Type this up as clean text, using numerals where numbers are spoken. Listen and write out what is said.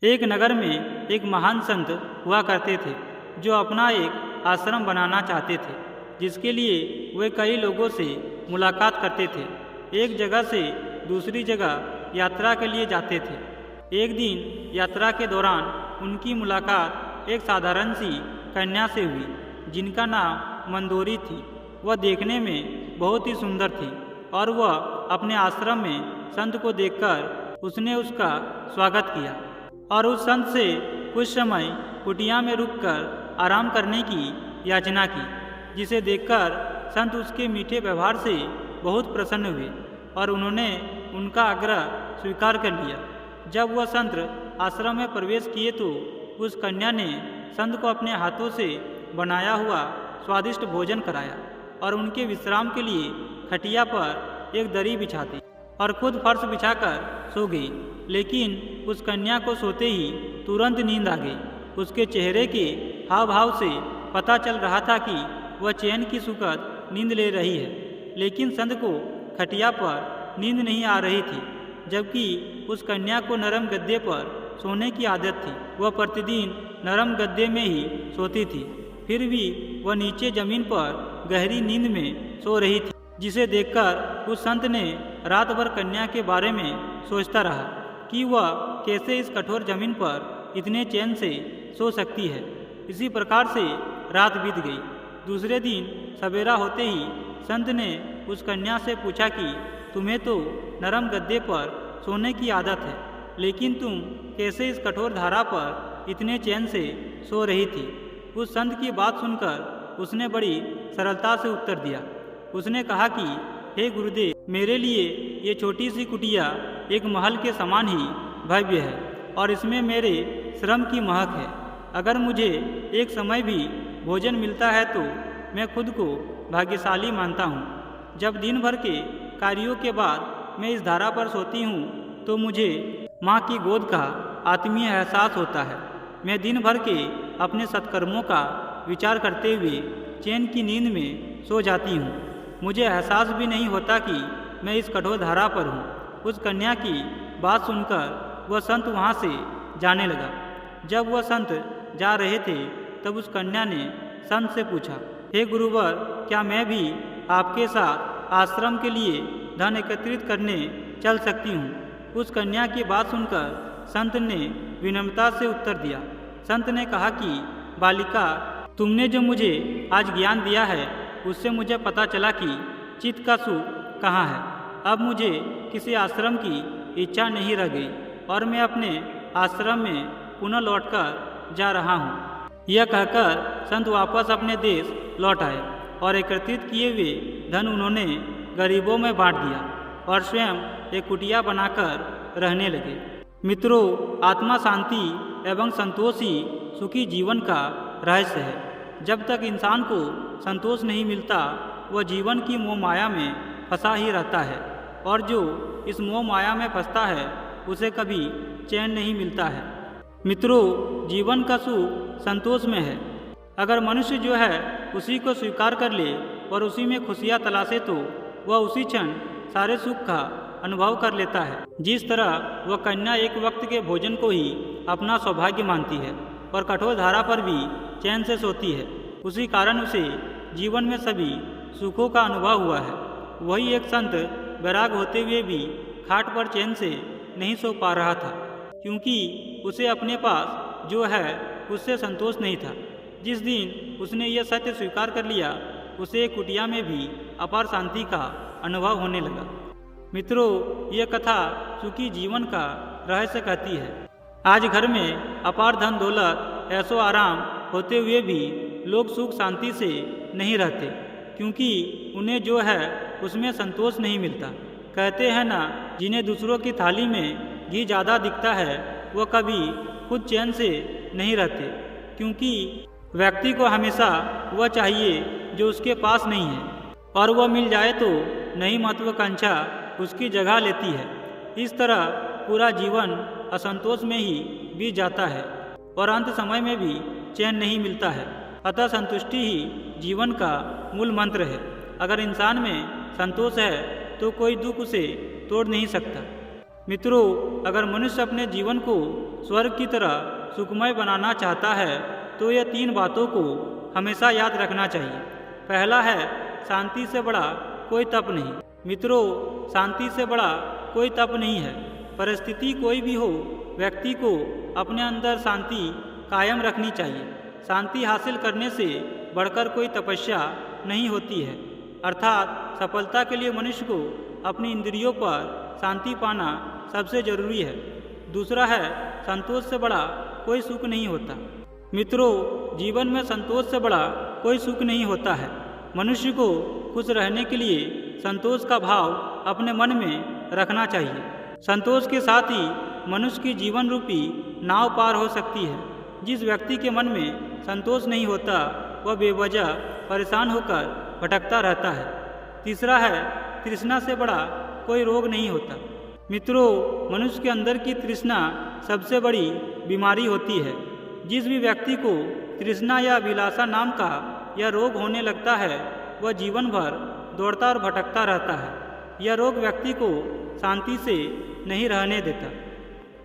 एक नगर में एक महान संत हुआ करते थे जो अपना एक आश्रम बनाना चाहते थे, जिसके लिए वे कई लोगों से मुलाकात करते थे। एक जगह से दूसरी जगह यात्रा के लिए जाते थे। एक दिन यात्रा के दौरान उनकी मुलाकात एक साधारण सी कन्या से हुई जिनका नाम मंदोरी थी। वह देखने में बहुत ही सुंदर थी और वह अपने आश्रम में संत को देखकर उसने उसका स्वागत किया और उस संत से कुछ समय कुटिया में रुककर आराम करने की याचना की, जिसे देखकर संत उसके मीठे व्यवहार से बहुत प्रसन्न हुए और उन्होंने उनका आग्रह स्वीकार कर लिया। जब वह संत आश्रम में प्रवेश किए तो उस कन्या ने संत को अपने हाथों से बनाया हुआ स्वादिष्ट भोजन कराया और उनके विश्राम के लिए खटिया पर एक दरी बिछा दी और खुद फर्श बिछाकर सो गई। लेकिन उस कन्या को सोते ही तुरंत नींद आ गई। उसके चेहरे के हाव भाव से पता चल रहा था कि वह चैन की सुखद नींद ले रही है, लेकिन संत को खटिया पर नींद नहीं आ रही थी, जबकि उस कन्या को नरम गद्दे पर सोने की आदत थी। वह प्रतिदिन नरम गद्दे में ही सोती थी, फिर भी वह नीचे जमीन पर गहरी नींद में सो रही थी, जिसे देखकर उस संत ने रात भर कन्या के बारे में सोचता रहा कि वह कैसे इस कठोर जमीन पर इतने चैन से सो सकती है। इसी प्रकार से रात बीत गई। दूसरे दिन सवेरा होते ही संत ने उस कन्या से पूछा कि तुम्हें तो नरम गद्दे पर सोने की आदत है, लेकिन तुम कैसे इस कठोर धारा पर इतने चैन से सो रही थी। उस संत की बात सुनकर उसने बड़ी सरलता से उत्तर दिया। उसने कहा कि हे गुरुदेव, मेरे लिए ये छोटी सी कुटिया एक महल के समान ही भव्य है और इसमें मेरे श्रम की महक है। अगर मुझे एक समय भी भोजन मिलता है तो मैं खुद को भाग्यशाली मानता हूँ। जब दिन भर के कार्यों के बाद मैं इस धारा पर सोती हूँ तो मुझे माँ की गोद का आत्मीय एहसास होता है। मैं दिन भर के अपने सत्कर्मों का विचार करते हुए चैन की नींद में सो जाती हूँ। मुझे एहसास भी नहीं होता कि मैं इस कठोर धारा पर हूँ। उस कन्या की बात सुनकर वह संत वहाँ से जाने लगा। जब वह संत जा रहे थे तब उस कन्या ने संत से पूछा, हे गुरुवर, क्या मैं भी आपके साथ आश्रम के लिए धन एकत्रित करने चल सकती हूँ। उस कन्या की बात सुनकर संत ने विनम्रता से उत्तर दिया। संत ने कहा कि बालिका, तुमने जो मुझे आज ज्ञान दिया है उससे मुझे पता चला कि चित्त का सुख कहाँ है। अब मुझे किसी आश्रम की इच्छा नहीं रह गई और मैं अपने आश्रम में पुनः लौटकर जा रहा हूँ। यह कहकर संत वापस अपने देश लौट आए और एकत्रित किए हुए धन उन्होंने गरीबों में बांट दिया और स्वयं एक कुटिया बनाकर रहने लगे। मित्रों, आत्मा शांति एवं संतोष ही सुखी जीवन का रहस्य है। जब तक इंसान को संतोष नहीं मिलता वह जीवन की मोह माया में फंसा ही रहता है, और जो इस मोह माया में फंसता है उसे कभी चैन नहीं मिलता है। मित्रों, जीवन का सुख संतोष में है। अगर मनुष्य जो है उसी को स्वीकार कर ले और उसी में खुशियाँ तलाशे तो वह उसी क्षण सारे सुख का अनुभव कर लेता है। जिस तरह वह कन्या एक वक्त के भोजन को ही अपना सौभाग्य मानती है और कठोर धारा पर भी चैन से सोती है, उसी कारण उसे जीवन में सभी सुखों का अनुभव हुआ है। वही एक संत वैराग होते हुए भी खाट पर चैन से नहीं सो पा रहा था, क्योंकि उसे अपने पास जो है उससे संतोष नहीं था। जिस दिन उसने यह सत्य स्वीकार कर लिया उसे एक कुटिया में भी अपार शांति का अनुभव होने लगा। मित्रों, यह कथा सुखी जीवन का रहस्य कहती है। आज घर में अपार धन दौलत ऐसो आराम होते हुए भी लोग सुख शांति से नहीं रहते, क्योंकि उन्हें जो है उसमें संतोष नहीं मिलता। कहते हैं ना, जिन्हें दूसरों की थाली में घी ज़्यादा दिखता है वह कभी खुद चैन से नहीं रहते, क्योंकि व्यक्ति को हमेशा वह चाहिए जो उसके पास नहीं है, और वह मिल जाए तो नई महत्वाकांक्षा उसकी जगह लेती है। इस तरह पूरा जीवन असंतोष में ही बीत जाता है और अंत समय में भी चैन नहीं मिलता है। अतः संतुष्टि ही जीवन का मूल मंत्र है। अगर इंसान में संतोष है तो कोई दुख उसे तोड़ नहीं सकता। मित्रों, अगर मनुष्य अपने जीवन को स्वर्ग की तरह सुखमय बनाना चाहता है तो यह 3 बातों को हमेशा याद रखना चाहिए। पहला है, शांति से बड़ा कोई तप नहीं। मित्रों, शांति से बड़ा कोई तप नहीं है। परिस्थिति कोई भी हो, व्यक्ति को अपने अंदर शांति कायम रखनी चाहिए। शांति हासिल करने से बढ़कर कोई तपस्या नहीं होती है। अर्थात सफलता के लिए मनुष्य को अपनी इंद्रियों पर शांति पाना सबसे जरूरी है। दूसरा है, संतोष से बड़ा कोई सुख नहीं होता। मित्रों, जीवन में संतोष से बड़ा कोई सुख नहीं होता है। मनुष्य को खुश रहने के लिए संतोष का भाव अपने मन में रखना चाहिए। संतोष के साथ ही मनुष्य की जीवन रूपी नाव पार हो सकती है। जिस व्यक्ति के मन में संतोष नहीं होता वह बेवजह परेशान होकर भटकता रहता है। तीसरा है, तृष्णा से बड़ा कोई रोग नहीं होता। मित्रों, मनुष्य के अंदर की तृष्णा सबसे बड़ी बीमारी होती है। जिस भी व्यक्ति को तृष्णा या अभिलाषा नाम का यह रोग होने लगता है वह जीवन भर दौड़ता और भटकता रहता है। यह रोग व्यक्ति को शांति से नहीं रहने देता।